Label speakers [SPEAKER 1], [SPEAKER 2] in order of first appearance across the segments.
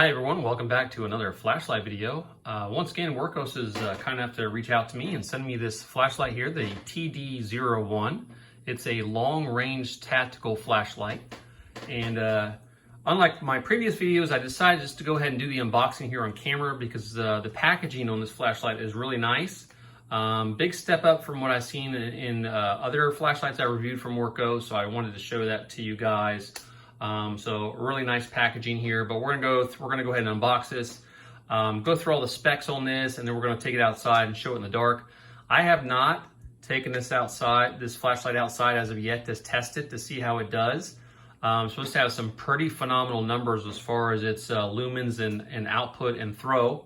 [SPEAKER 1] Hi everyone, welcome back to another flashlight video. Once again, Wurkkos is kind enough to reach out to me and send me this flashlight here, the TD01. It's a long-range tactical flashlight. And unlike my previous videos, I decided just to go ahead and do the unboxing here on camera because the packaging on this flashlight is really nice. Big step up from what I've seen in other flashlights I reviewed from Wurkkos, so I wanted to show that to you guys. So really nice packaging here, but we're gonna go ahead and unbox this, go through all the specs on this, and then we're gonna take it outside and show it in the dark. I have not taken this flashlight outside as of yet to test it to see how it does. It's supposed to have some pretty phenomenal numbers as far as its lumens and output and throw.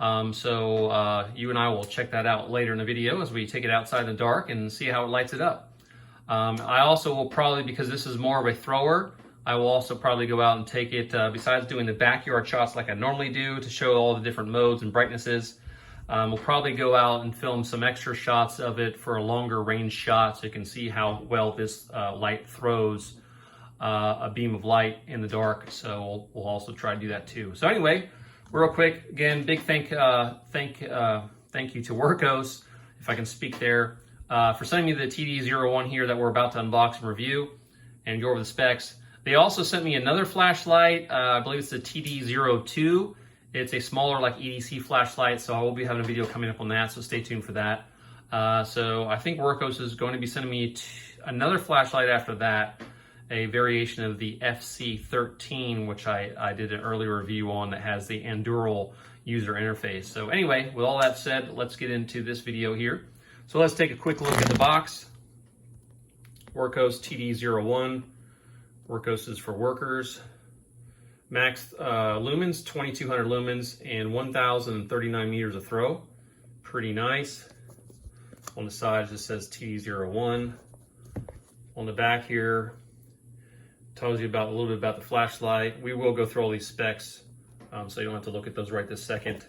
[SPEAKER 1] So you and I will check that out later in the video as we take it outside in the dark and see how it lights it up. I also will probably, because this is more of a thrower, I will also probably go out and take it, besides doing the backyard shots like I normally do to show all the different modes and brightnesses, we'll probably go out and film some extra shots of it for a longer range shot so you can see how well this light throws a beam of light in the dark. So we'll also try to do that too. So anyway, real quick, again, big thank you to Wurkkos, if I can speak there, for sending me the TD01 here that we're about to unbox and review and go over the specs. They also sent me another flashlight. I believe it's the TD02. It's a smaller, like EDC flashlight, so I will be having a video coming up on that, so stay tuned for that. So I think Wurkkos is going to be sending me another flashlight after that, a variation of the FC13, which I did an earlier review on, that has the Anduril user interface. So anyway, with all that said, let's get into this video here. So let's take a quick look at the box. Wurkkos TD01. Wurkkos is for workers. Max lumens, 2200 lumens and 1039 meters of throw. Pretty nice. On the side it just says TD01. On the back here, tells you a little bit about the flashlight. We will go through all these specs, so you don't have to look at those right this second.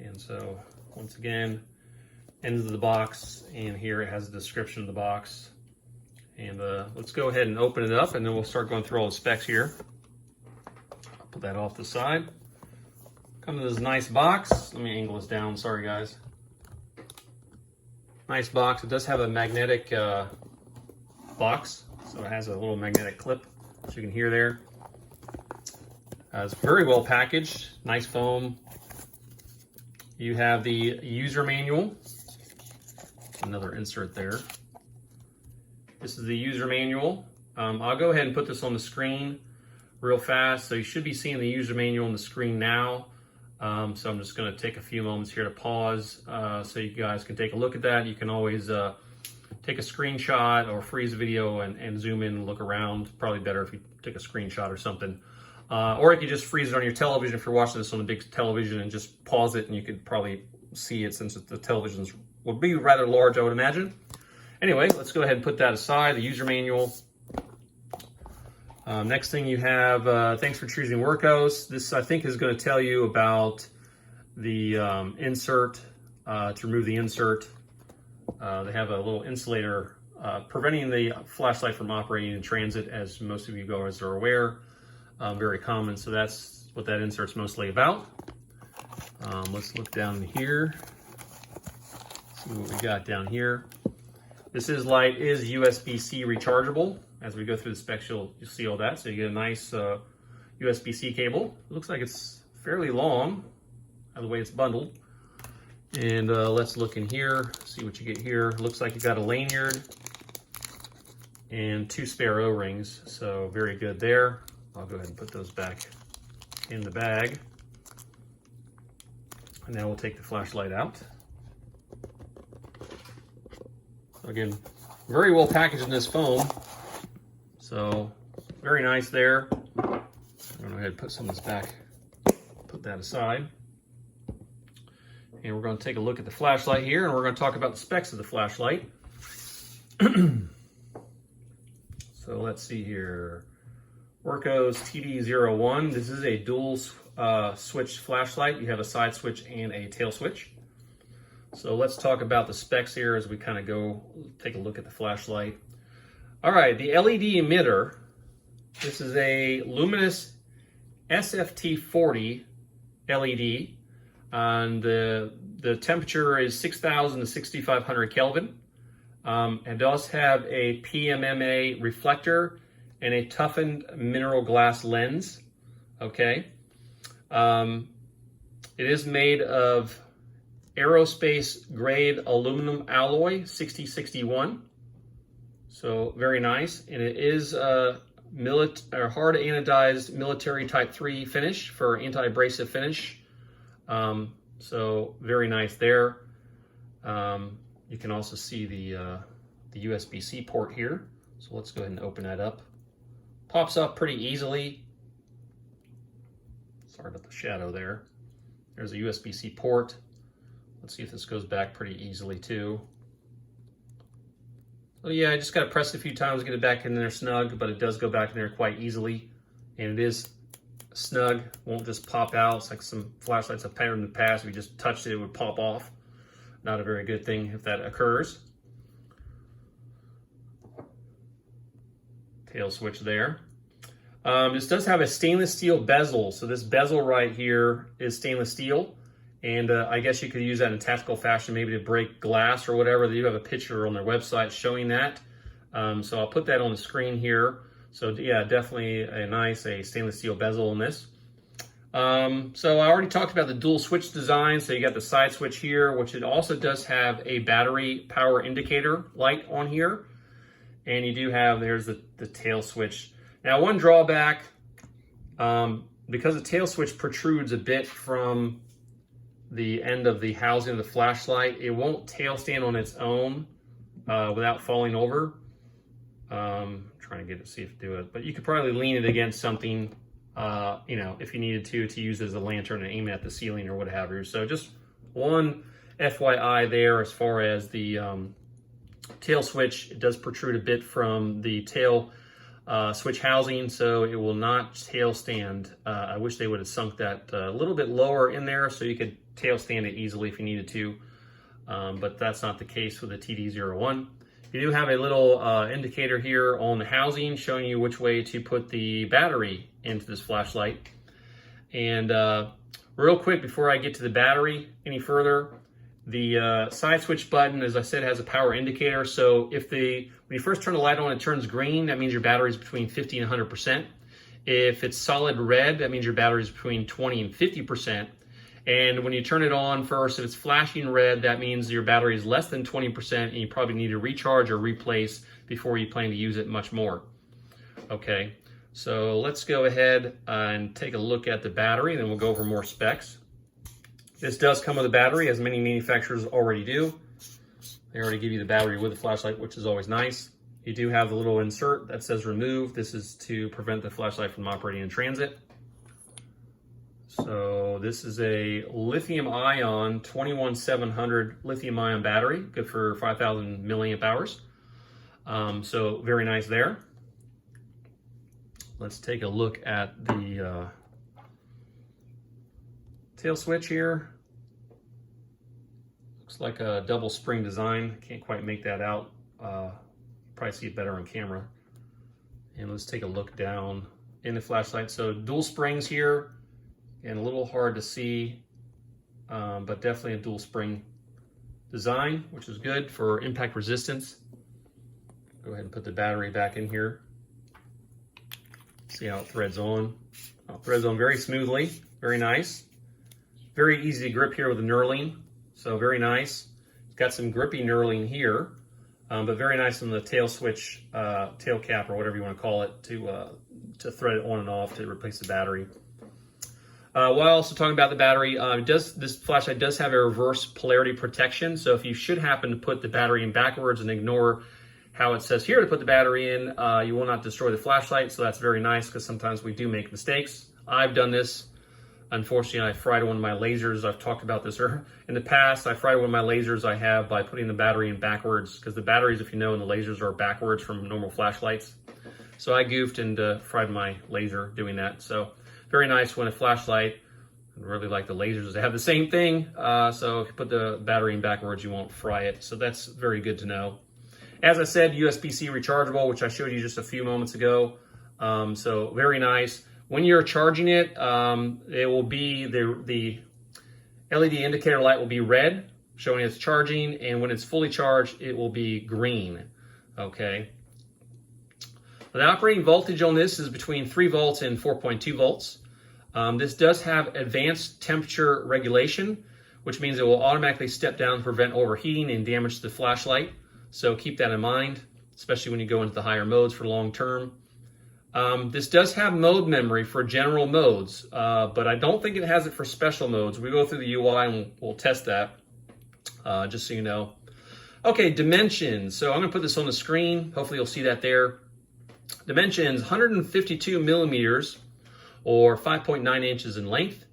[SPEAKER 1] And so, once again, ends of the box, and here it has a description of the box. And let's go ahead and open it up, and then we'll start going through all the specs here. I'll put that off the side. Come to this nice box. Let me angle this down, sorry guys. Nice box. It does have a magnetic box, so it has a little magnetic clip, as you can hear there. It's very well packaged, nice foam. You have the user manual, another insert there. This is the user manual. I'll go ahead and put this on the screen real fast. So you should be seeing the user manual on the screen now. So I'm just going to take a few moments here to pause so you guys can take a look at that. You can always take a screenshot or freeze the video and zoom in and look around. Probably better if you take a screenshot or something. Or you could just freeze it on your television if you're watching this on the big television and just pause it, and you could probably see it since the televisions would be rather large, I would imagine. Anyway, let's go ahead and put that aside, the user manual. Next thing you have, thanks for choosing Wurkkos. This, I think, is going to tell you about the insert, to remove the insert. They have a little insulator preventing the flashlight from operating in transit, as most of you guys are aware. Very common, so that's what that insert's mostly about. Let's look down here, see what we got down here. This light is USB-C rechargeable. As we go through the specs, you'll see all that. So you get a nice USB-C cable. It looks like it's fairly long, the way it's bundled. And let's look in here, see what you get here. Looks like you got a lanyard and 2 spare O-rings. So very good there. I'll go ahead and put those back in the bag. And now we'll take the flashlight out. Again, very well packaged in this foam, so very nice there. I'm going to go ahead and put some of this back, put that aside. And we're going to take a look at the flashlight here, and we're going to talk about the specs of the flashlight. So let's see here. Wurkkos TD01. This is a dual switch flashlight. You have a side switch and a tail switch. So let's talk about the specs here as we kind of go take a look at the flashlight. All right, the LED emitter. This is a luminous SFT40 LED, and the temperature is 6,000 to 6,500 Kelvin. It does have a PMMA reflector and a toughened mineral glass lens. Okay. It is made of Aerospace grade aluminum alloy 6061. So very nice. And it is hard anodized military type 3 finish for anti-abrasive finish. So very nice there. You can also see the USB-C port here. So let's go ahead and open that up. Pops up pretty easily. Sorry about the shadow there. There's a USB-C port. Let's see if this goes back pretty easily too. So yeah, I just got to press it a few times, get it back in there snug, but it does go back in there quite easily. And it is snug, won't just pop out. It's like some flashlights I've had in the past. If you just touched it, it would pop off. Not a very good thing if that occurs. Tail switch there. This does have a stainless steel bezel. So this bezel right here is stainless steel. And I guess you could use that in a tactical fashion, maybe to break glass or whatever. They do have a picture on their website showing that. So I'll put that on the screen here. So yeah, definitely a stainless steel bezel in this. So I already talked about the dual switch design. So you got the side switch here, which it also does have a battery power indicator light on here. And you do have, there's the tail switch. Now one drawback, because the tail switch protrudes a bit from the end of the housing of the flashlight, it won't tail stand on its own without falling over. Trying to get it, see if it do it, but you could probably lean it against something, you know, if you needed to use it as a lantern and aim it at the ceiling or what have you. So just one FYI there as far as the tail switch. It does protrude a bit from the tail switch housing, so it will not tail stand. I wish they would have sunk that a little bit lower in there so you could tail stand it easily if you needed to, but that's not the case with the TD01. You do have a little indicator here on the housing showing you which way to put the battery into this flashlight. And real quick before I get to the battery any further, the side switch button, as I said, has a power indicator. So if when you first turn the light on, it turns green, that means your battery is between 50 and 100%. If it's solid red, that means your battery is between 20 and 50%. And when you turn it on first, if it's flashing red, that means your battery is less than 20% and you probably need to recharge or replace before you plan to use it much more. Okay, so let's go ahead and take a look at the battery, and then we'll go over more specs. This does come with a battery, as many manufacturers already do. They already give you the battery with the flashlight, which is always nice. You do have the little insert that says remove. This is to prevent the flashlight from operating in transit. So this is a lithium ion 21700 lithium ion battery, good for 5,000 milliamp hours. So very nice there. Let's take a look at the tail switch here. Looks like a double spring design. Can't quite make that out. Probably see it better on camera. And let's take a look down in the flashlight. So dual springs here, and a little hard to see, but definitely a dual spring design, which is good for impact resistance. Go ahead and put the battery back in here. See how it threads on. It threads on very smoothly, very nice. Very easy to grip here with the knurling, so very nice. It's got some grippy knurling here, but very nice on the tail switch, tail cap, or whatever you want to call it, to thread it on and off to replace the battery. While also talking about the battery, this flashlight does have a reverse polarity protection. So if you should happen to put the battery in backwards and ignore how it says here to put the battery in, you will not destroy the flashlight. So that's very nice, because sometimes we do make mistakes. I've done this. Unfortunately, I fried one of my lasers. I've talked about this in the past. I fried one of my lasers I have by putting the battery in backwards, because the batteries, if you know, and the lasers are backwards from normal flashlights. So I goofed and fried my laser doing that. So very nice when a flashlight, I really like the lasers, they have the same thing. So if you put the battery in backwards, you won't fry it. So that's very good to know. As I said, USB-C rechargeable, which I showed you just a few moments ago. So very nice. When you're charging it, it will be the LED indicator light will be red, showing it's charging, and when it's fully charged, it will be green. Okay. The operating voltage on this is between 3 volts and 4.2 volts. This does have advanced temperature regulation, which means it will automatically step down to prevent overheating and damage to the flashlight. So keep that in mind, especially when you go into the higher modes for long term. This does have mode memory for general modes, but I don't think it has it for special modes. We go through the UI and we'll test that, just so you know. Okay, dimensions. So I'm going to put this on the screen. Hopefully you'll see that there. Dimensions, 152 millimeters, or 5.9 inches in length.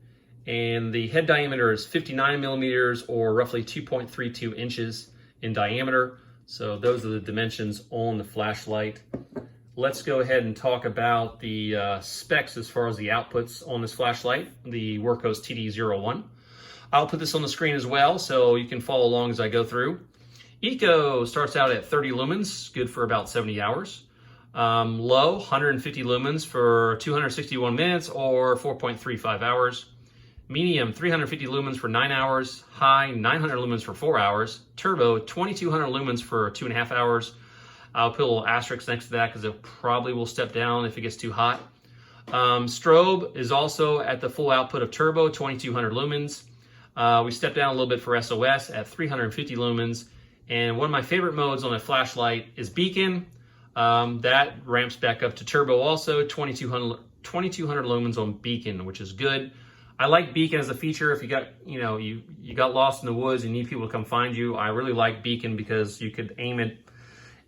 [SPEAKER 1] And the head diameter is 59 millimeters, or roughly 2.32 inches in diameter. So those are the dimensions on the flashlight. Let's go ahead and talk about the specs as far as the outputs on this flashlight, the Wurkkos TD01. I'll put this on the screen as well, so you can follow along as I go through. Eco starts out at 30 lumens, good for about 70 hours. Low, 150 lumens for 261 minutes or 4.35 hours. Medium, 350 lumens for 9 hours. High, 900 lumens for 4 hours. Turbo, 2200 lumens for 2.5 hours. I'll put a little asterisk next to that because it probably will step down if it gets too hot. Strobe is also at the full output of turbo, 2200 lumens. We step down a little bit for SOS at 350 lumens. And one of my favorite modes on a flashlight is beacon. That ramps back up to turbo also, 2200 lumens on beacon, which is good. I like beacon as a feature. If you got, you got lost in the woods and need people to come find you, I really like beacon because you could aim it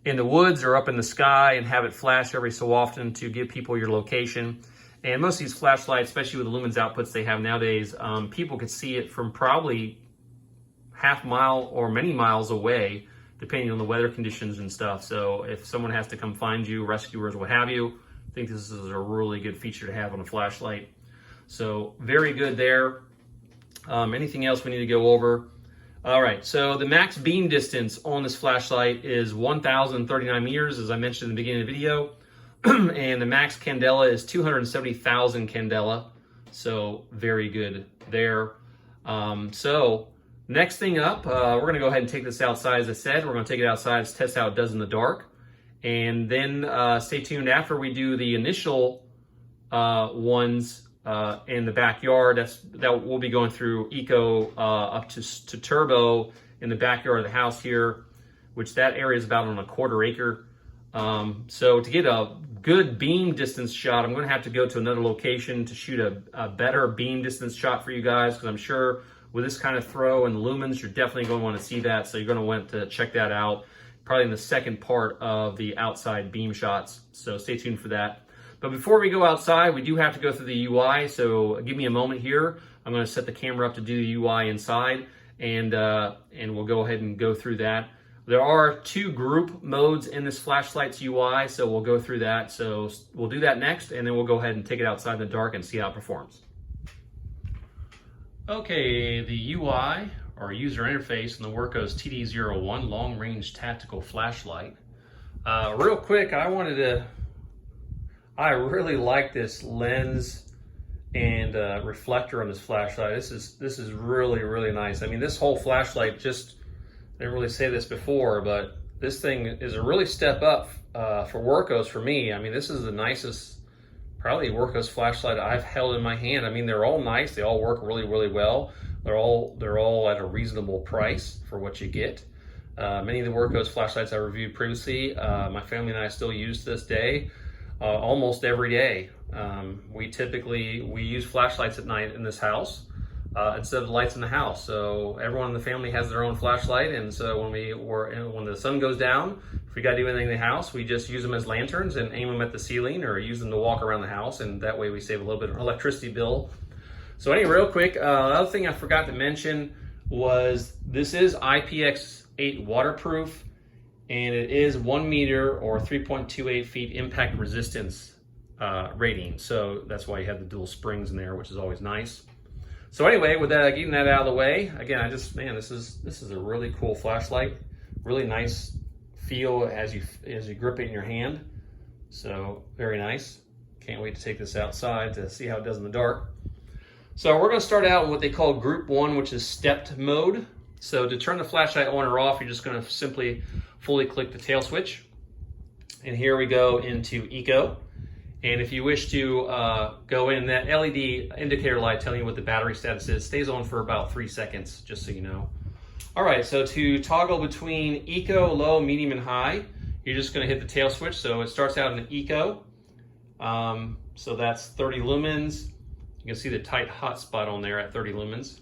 [SPEAKER 1] in the woods or up in the sky and have it flash every so often to give people your location. And most of these flashlights, especially with the lumens outputs they have nowadays, people could see it from probably half mile or many miles away, depending on the weather conditions and stuff. So if someone has to come find you, rescuers, what have you, I think this is a really good feature to have on a flashlight. So very good there. Anything else we need to go over? All right, so the max beam distance on this flashlight is 1,039 meters, as I mentioned in the beginning of the video. And the max candela is 270,000 candela. So very good there. So next thing up, we're gonna go ahead and take this outside. As I said, we're gonna take it outside to test how it does in the dark. And then stay tuned after we do the initial ones in the backyard. That we'll be going through eco up to turbo in the backyard of the house here, which that area is about on a 1/4 acre. So to get a good beam distance shot, I'm going to have to go to another location to shoot a better beam distance shot for you guys, because I'm sure with this kind of throw and lumens, you're definitely going to want to see that. So you're going to want to check that out probably in the second part of the outside beam shots. So stay tuned for that. But before we go outside, we do have to go through the UI, so give me a moment here. I'm going to set the camera up to do the UI inside, and we'll go ahead and go through that. There are 2 group modes in this flashlight's UI, so we'll go through that. So we'll do that next, and then we'll go ahead and take it outside in the dark and see how it performs. Okay, the UI, or user interface, in the Wurkkos TD01 long-range tactical flashlight. Real quick, I really like this lens and reflector on this flashlight. This is really, really nice. I mean, this whole flashlight, just, I didn't really say this before, but this thing is a really step up for Wurkkos for me. I mean, this is the nicest, probably Wurkkos flashlight I've held in my hand. I mean, they're all nice. They all work really, really well. They're all at a reasonable price for what you get. Many of the Wurkkos flashlights I reviewed previously, my family and I still use to this day. Almost every day. We use flashlights at night in this house instead of the lights in the house. So everyone in the family has their own flashlight, and so when the sun goes down, if we got to do anything in the house, we just use them as lanterns and aim them at the ceiling, or use them to walk around the house, and that way we save a little bit of electricity bill. So anyway, real quick, the other thing I forgot to mention was this is IPX8 waterproof. And it is 1 meter or 3.28 feet impact resistance rating. So that's why you have the dual springs in there, which is always nice. So anyway, with that, getting that out of the way, again, this is a really cool flashlight. Really nice feel as you grip it in your hand. So very nice. Can't wait to take this outside to see how it does in the dark. So we're going to start out in what they call group 1, which is stepped mode. So to turn the flashlight on or off, you're just going to simply fully click the tail switch. And here we go into eco. And if you wish to go in, that LED indicator light telling you what the battery status is stays on for about 3 seconds, just so you know. All right, so to toggle between eco, low, medium, and high, you're just going to hit the tail switch. So it starts out in eco. So that's 30 lumens. You can see the tight hot spot on there at 30 lumens.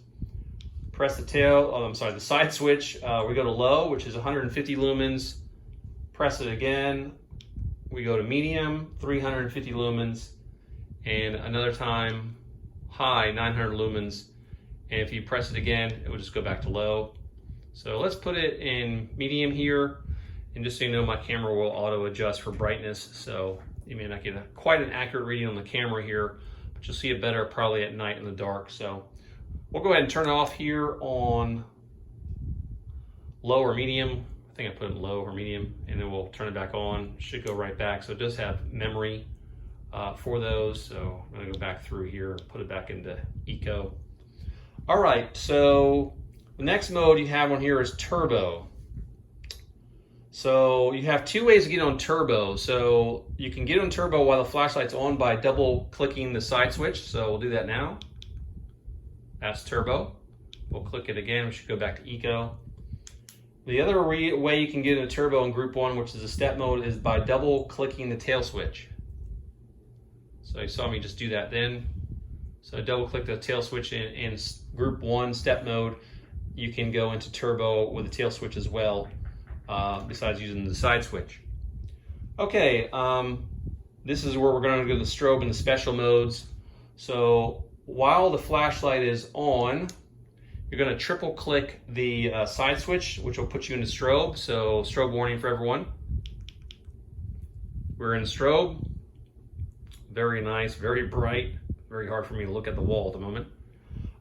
[SPEAKER 1] Press the side switch. We go to low, which is 150 lumens. Press it again. We go to medium, 350 lumens. And another time, high, 900 lumens. And if you press it again, it will just go back to low. So let's put it in medium here. And just so you know, my camera will auto adjust for brightness. So you may not get quite an accurate reading on the camera here, but you'll see it better probably at night in the dark. So we'll go ahead and turn it off here on low or medium. I think I put it in low or medium, and then we'll turn it back on. Should go right back. So it does have memory for those. So I'm gonna go back through here, put it back into eco. All right, so the next mode you have on here is turbo. So you have 2 ways to get on turbo. So you can get on turbo while the flashlight's on by double clicking the side switch. So we'll do that now. That's turbo. We'll click it again. We should go back to eco. The other way you can get into turbo in group 1, which is a step mode, is by double clicking the tail switch. So you saw me just do that then. So double click the tail switch in group 1 step mode. You can go into turbo with the tail switch as well. Besides using the side switch. Okay, this is where we're going to go to the strobe and the special modes. So while the flashlight is on, you're going to triple click the side switch, which will put you into strobe. So strobe warning for everyone. We're in strobe. Very nice, very bright. Very hard for me to look at the wall at the moment.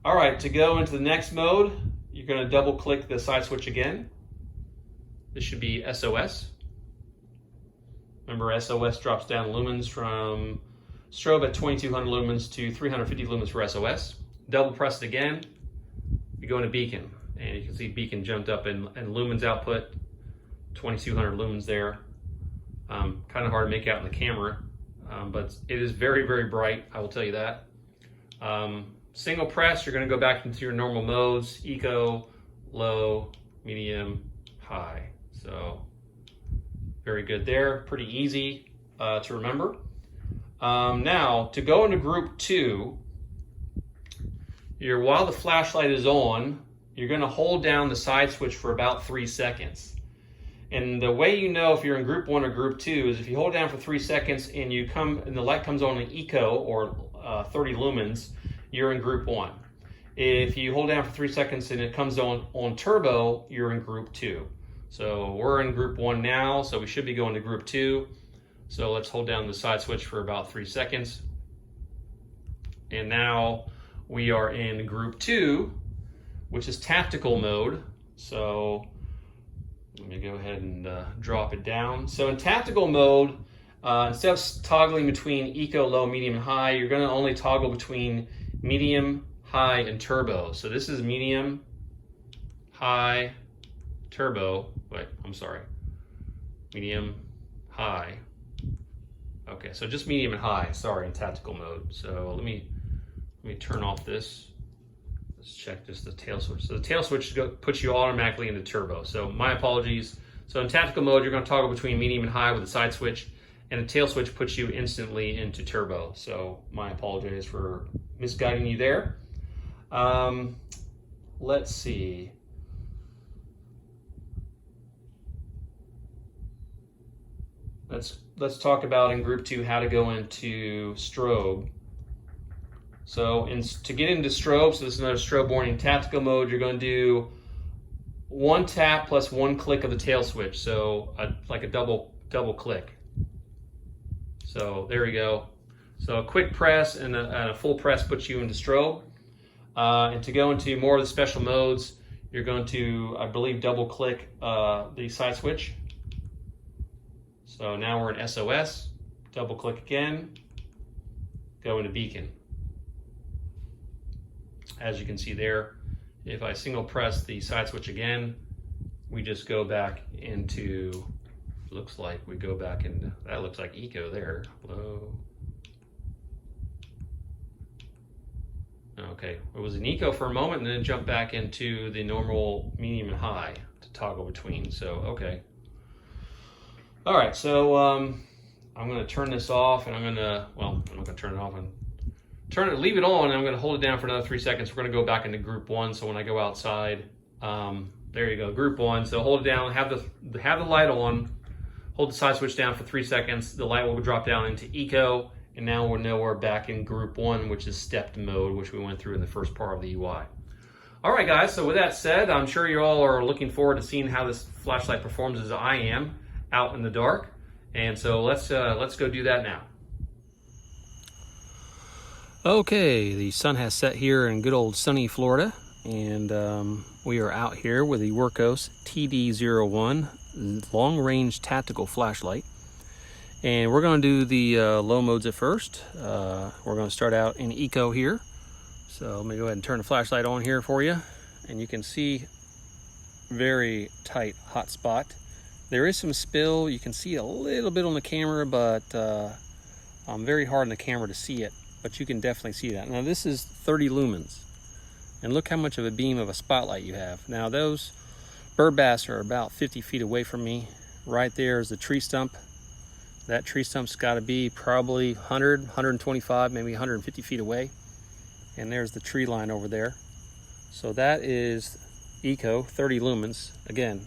[SPEAKER 1] All right, to go into the next mode, you're going to double click the side switch again. This should be SOS. Remember, SOS drops down lumens from strobe at 2200 lumens to 350 lumens for SOS. Double press it again. We go into beacon, and you can see beacon jumped up in lumens output, 2200 lumens there. Kind of hard to make out in the camera, but it is very, very bright, I will tell you that. Single press, you're going to go back into your normal modes: eco, low, medium, high. So very good there, pretty easy to remember. Now to go into group 2, while the flashlight is on, you're going to hold down the side switch for about 3 seconds. And the way you know if you're in group 1 or group 2 is if you hold down for 3 seconds and the light comes on in eco or 30 lumens, you're in group 1. If you hold down for 3 seconds and it comes on turbo, you're in group 2. So we're in group 1 now, so we should be going to group 2. So let's hold down the side switch for about 3 seconds. And now we are in group 2, which is tactical mode. So let me go ahead and drop it down. So in tactical mode, instead of toggling between eco, low, medium, and high, you're going to only toggle between medium, high, and turbo. So this is medium, high, turbo. Wait, I'm sorry. Medium, high. Okay, so just medium and high, sorry, in tactical mode. So let me turn off this. Let's check just the tail switch. So the tail switch puts you automatically into turbo. So my apologies. So in tactical mode, you're going to toggle between medium and high with the side switch, and the tail switch puts you instantly into turbo. So my apologies for misguiding you there. Let's see. Let's talk about in group 2 how to go into strobe. So to get into strobe, so this is another strobe warning, tactical mode, you're going to do 1 tap plus 1 click of the tail switch. So like a double click. So there we go. So a quick press and a full press puts you into strobe. And to go into more of the special modes, you're going to, I believe, double click the side switch. So now we're in SOS, double click again, go into beacon. As you can see there, if I single press the side switch again, we just go back into, looks like we go back into, that looks like eco there, low. Okay, it was an eco for a moment and then it jumped back into the normal medium and high to toggle between, so okay. All right, so I'm gonna turn this off and I'm gonna, well, I'm not gonna turn it off and leave it on, and I'm gonna hold it down for another 3 seconds. We're gonna go back into group 1, so when I go outside, there you go, group 1. So hold it down, have the light on, hold the side switch down for 3 seconds, the light will drop down into eco, and now we know we're back in group 1, which is stepped mode, which we went through in the first part of the UI. All right, guys, so with that said, I'm sure you all are looking forward to seeing how this flashlight performs as I am out in the dark. And so let's go do that now. Okay, the sun has set here in good old sunny Florida, and we are out here with the Wurkkos TD01 long-range tactical flashlight. And we're going to do the low modes at first. We're going to start out in eco here. So let me go ahead and turn the flashlight on here for you. And you can see very tight hot spot. There is some spill. You can see a little bit on the camera, but very hard on the camera to see it. But you can definitely see that. Now this is 30 lumens. And look how much of a beam of a spotlight you have. Now those bird bass are about 50 feet away from me. Right there is the tree stump. That tree stump's got to be probably 100, 125, maybe 150 feet away. And there's the tree line over there. So that is eco, 30 lumens. Again,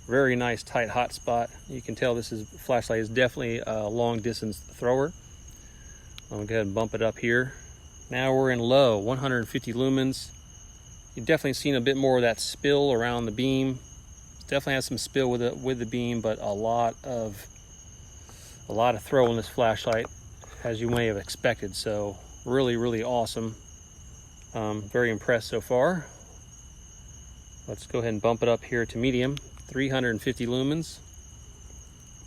[SPEAKER 1] very nice tight hot spot. You can tell this flashlight is definitely a long distance thrower. I'm gonna go ahead and bump it up here. Now we're in low, 150 lumens. You've definitely seen a bit more of that spill around the beam. Definitely has some spill with the beam, but a lot of throw in this flashlight, as you may have expected. So really, really awesome. Very impressed so far. Let's go ahead and bump it up here to medium, 350 lumens.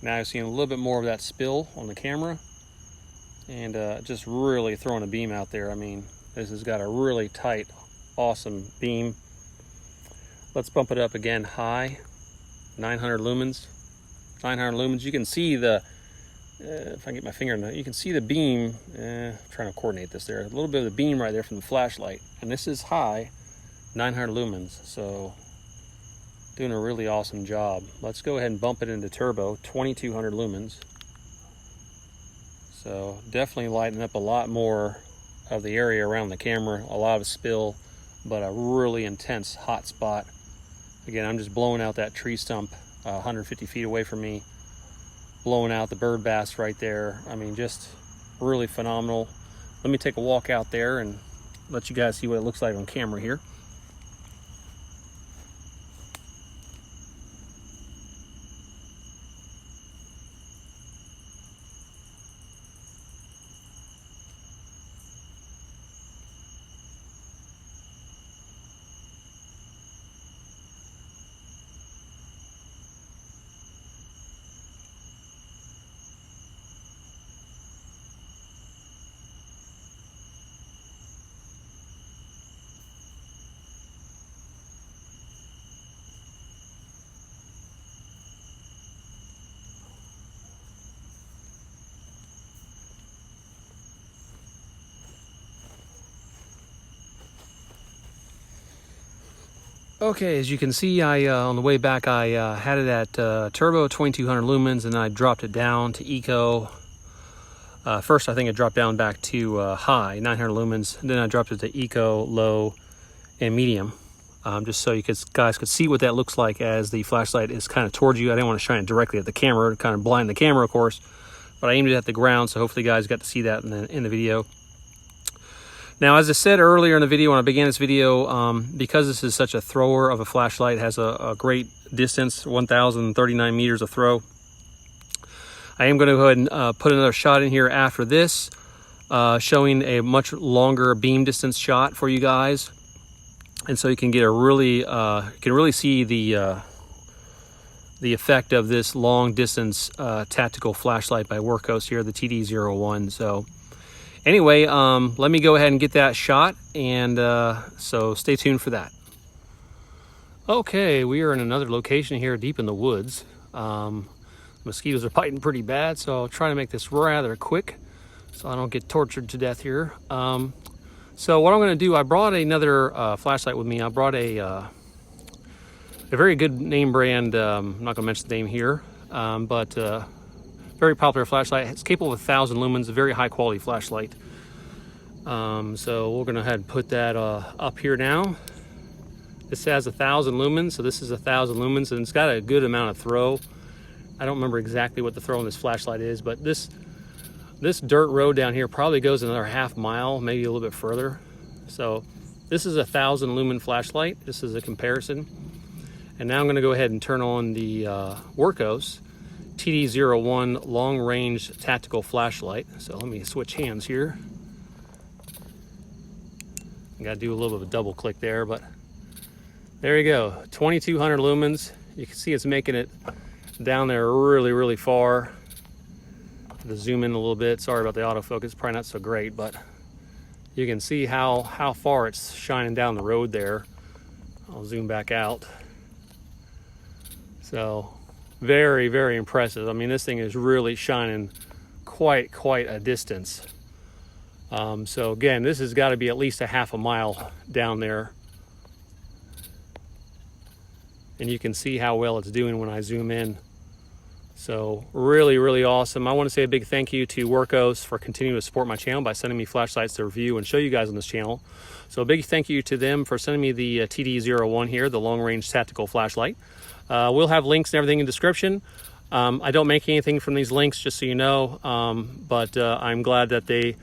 [SPEAKER 1] Now you're seeing a little bit more of that spill on the camera. And just really throwing a beam out there. I mean, this has got a really tight, awesome beam. Let's bump it up again high, 900 lumens. 900 lumens. You can see the, if I get my finger in there, you can see the beam. I'm trying to coordinate this there. A little bit of the beam right there from the flashlight. And this is high, 900 lumens. So doing a really awesome job. Let's go ahead and bump it into turbo, 2200 lumens. So definitely lighting up a lot more of the area around the camera, a lot of spill, but a really intense hot spot. Again, I'm just blowing out that tree stump 150 feet away from me, blowing out the bird bass right there. I mean, just really phenomenal. Let me take a walk out there and let you guys see what it looks like on camera here. Okay, as you can see, on the way back, I had it at turbo, 2200 lumens, and I dropped it down to eco. First, I think it dropped down back to high, 900 lumens. And then I dropped it to eco, low, and medium, just so you guys could see what that looks like as the flashlight is kind of towards you. I didn't want to shine it directly at the camera, kind of blind the camera, of course, but I aimed it at the ground, so hopefully you guys got to see that in the video. Now, as I said earlier in the video, when I began this video, because this is such a thrower of a flashlight, has a great distance, 1,039 meters of throw, I am going to go ahead and put another shot in here after this, showing a much longer beam distance shot for you guys. And so you can get a really, see the effect of this long distance tactical flashlight by Wurkkos here, the TD01. So Anyway, let me go ahead and get that shot, and so stay tuned for that. Okay, we are in another location here deep in the woods. Mosquitoes are biting pretty bad, so I'll try to make this rather quick so I don't get tortured to death here. So what I'm going to do, I brought another flashlight with me. I brought a very good name brand, I'm not going to mention the name here, but very popular flashlight. It's capable of 1,000 lumens, a very high quality flashlight. So we're going to go ahead and put that up here now. This has 1,000 lumens, so this is 1,000 lumens, and it's got a good amount of throw. I don't remember exactly what the throw on this flashlight is, but this dirt road down here probably goes another half mile, maybe a little bit further. So this is a 1,000 lumen flashlight. This is a comparison. And now I'm going to go ahead and turn on the Wurkkos TD01 long range tactical flashlight. So let me switch hands here. I got to do a little bit of a double click there, but there you go. 2,200 lumens. You can see it's making it down there really, really far. To zoom in a little bit. Sorry about the autofocus, probably not so great, but you can see how far it's shining down the road there. I'll zoom back out. So very, very impressive. I mean, this thing is really shining quite a distance. So again, this has got to be at least a half a mile down there. And you can see how well it's doing when I zoom in. So really, really awesome. I want to say a big thank you to Wurkkos for continuing to support my channel by sending me flashlights to review and show you guys on this channel. So a big thank you to them for sending me the TD01 here, the long range tactical flashlight. We'll have links and everything in the description. I don't make anything from these links, just so you know, but I'm glad that they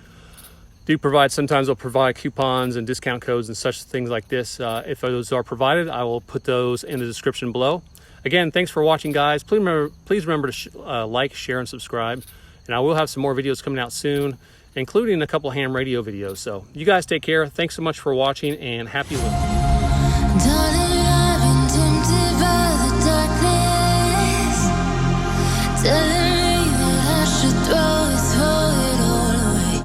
[SPEAKER 1] do provide. Sometimes they'll provide coupons and discount codes and such things like this. If those are provided, I will put those in the description below. Again, thanks for watching, guys. Please remember to like, share, and subscribe. And I will have some more videos coming out soon, including a couple ham radio videos. So you guys take care. Thanks so much for watching, and happy living.
[SPEAKER 2] Darling, I've been tempted by the darkness.